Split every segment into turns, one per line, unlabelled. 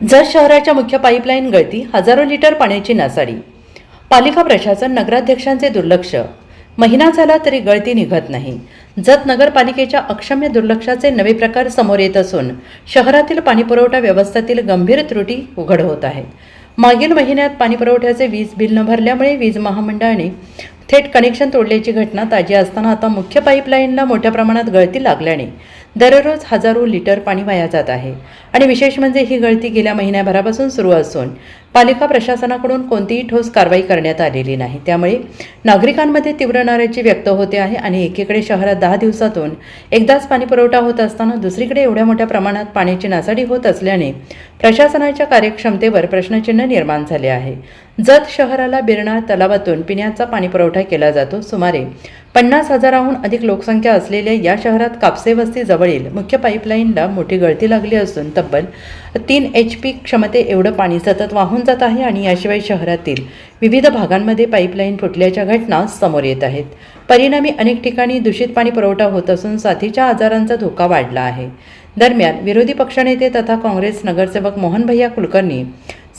जत शहराच्या मुख्य पाईपलाईन गळती, हजारो लिटर पाण्याची नासाडी. पालिका प्रशासन, नगराध्यक्षांचे दुर्लक्ष. महिना झाला तरी गळती निघत नाही. जत नगरपालिकेच्या अक्षम्य दुर्लक्षाचे नवे प्रकार समोर येत असून शहरातील पाणीपुरवठा व्यवस्थेतील गंभीर त्रुटी उघड होत आहेत. मागील महिन्यात पाणीपुरवठ्याचे वीज बिल न भरल्यामुळे वीज महामंडळाने थेट कनेक्शन तोडल्याची घटना ताजी असताना आता मुख्य पाईपलाईनला मोठ्या प्रमाणात गळती लागल्याने दररोज हजारो लिटर पाणी वाया जात आहे. आणि विशेष म्हणजे ही गळती गेल्या महिन्याभरापासून सुरू असून पालिका प्रशासनाकडून कोणतीही ठोस कारवाई करण्यात आलेली नाही. त्यामुळे नागरिकांमध्ये तीव्र नाराजी व्यक्त होते आहे. आणि एकीकडे शहरात 10 दिवसातून एकदाच पाणीपुरवठा होत असताना दुसरीकडे एवढ्या मोठ्या प्रमाणात पाण्याची नासाडी होत असल्याने प्रशासनाच्या कार्यक्षमतेवर प्रश्नचिन्ह निर्माण झाले आहे. जत शहराला बिरणा तलावातून पिण्याचा पाणीपुरवठा केला जातो. सुमारे 50,000हून अधिक लोकसंख्या असलेल्या या शहरात कापसे वस्ती जवळील मुख्य पाईपलाईनला मोठी गळती लागली असून तब्बल 3 HP क्षमते एवढं पाणी सतत वाहून जात आहे. आणि याशिवाय शहरातील विविध भागांमध्ये पाईपलाईन फुटल्याच्या घटना समोर येत आहेत. परिणामी अनेक ठिकाणी दूषित पाणी पुरवठा होत असून साथीच्या आजारांचा धोका वाढला आहे. दरम्यान विरोधी पक्षनेते तथा काँग्रेस नगरसेवक मोहन भैया कुलकर्णी,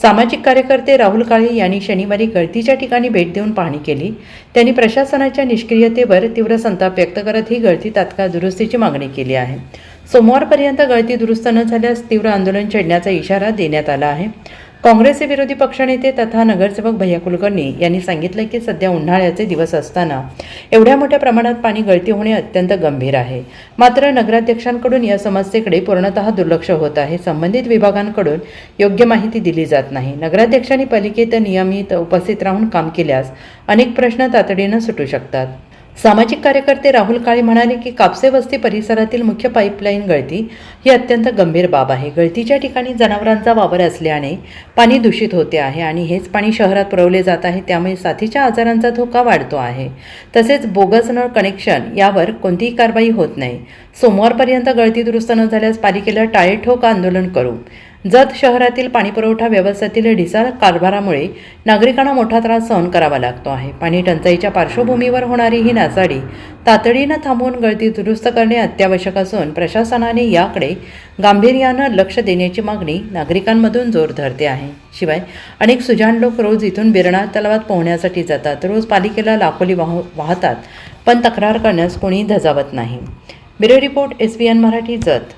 सामाजिक कार्यकर्ते राहुल काळे यांनी शनिवारी गळतीच्या ठिकाणी भेट देऊन पाहणी केली. त्यांनी प्रशासनाच्या निष्क्रियतेवर तीव्र संताप व्यक्त करत ही गळती तात्काळ दुरुस्तीची मागणी केली आहे. सोमवारपर्यंत गळती दुरुस्त न झाल्यास तीव्र आंदोलन छेडण्याचा इशारा देण्यात आला आहे. काँग्रेसचे विरोधी पक्षनेते तथा नगरसेवक भैया कुलकर्णी यांनी सांगितलं की सध्या उन्हाळ्याचे दिवस असताना एवढ्या मोठ्या प्रमाणात पाणी गळती होणे अत्यंत गंभीर आहे. मात्र नगराध्यक्षांकडून या समस्येकडे पूर्णतः दुर्लक्ष होत आहे. संबंधित विभागांकडून योग्य माहिती दिली जात नाही. नगराध्यक्षांनी पालिकेत नियमित उपस्थित राहून काम केल्यास अनेक प्रश्न तातडीनं सुटू शकतात. सामाजिक कार्यकर्ते राहुल काळे म्हणाले की कापसे वस्ती परिसरातील मुख्य पाईपलाईन गळती ही अत्यंत गंभीर बाब आहे. गळतीच्या ठिकाणी जनावरांचा वावर असल्याने पाणी दूषित होते आहे आणि हेच पाणी शहरात पुरवले जात आहे. त्यामुळे साथीच्या आजारांचा धोका वाढतो आहे. तसेच बोगस नळ कनेक्शन यावर कोणतीही कारवाई होत नाही. सोमवारपर्यंत गळती दुरुस्त न झाल्यास पालिकेला टाळेठोक आंदोलन करू. जत शहरातील पाणीपुरवठा व्यवस्थेतील ढिसाळ कारभारामुळे नागरिकांना मोठा त्रास सहन करावा लागतो आहे. पाणी टंचाईच्या पार्श्वभूमीवर होणारी ही नासाडी तातडीनं थांबवून गळती दुरुस्त करणे अत्यावश्यक असून प्रशासनाने याकडे गांभीर्यानं लक्ष देण्याची मागणी नागरिकांमधून जोर धरते आहे. शिवाय अनेक सुजाण लोक रोज इथून बिरणा तलावात पोहण्यासाठी जातात. रोज पालिकेला लाखोली वाहतात, पण तक्रार करण्यास कोणी धजावत नाही. Bureau report, SBN Marathi, Jat.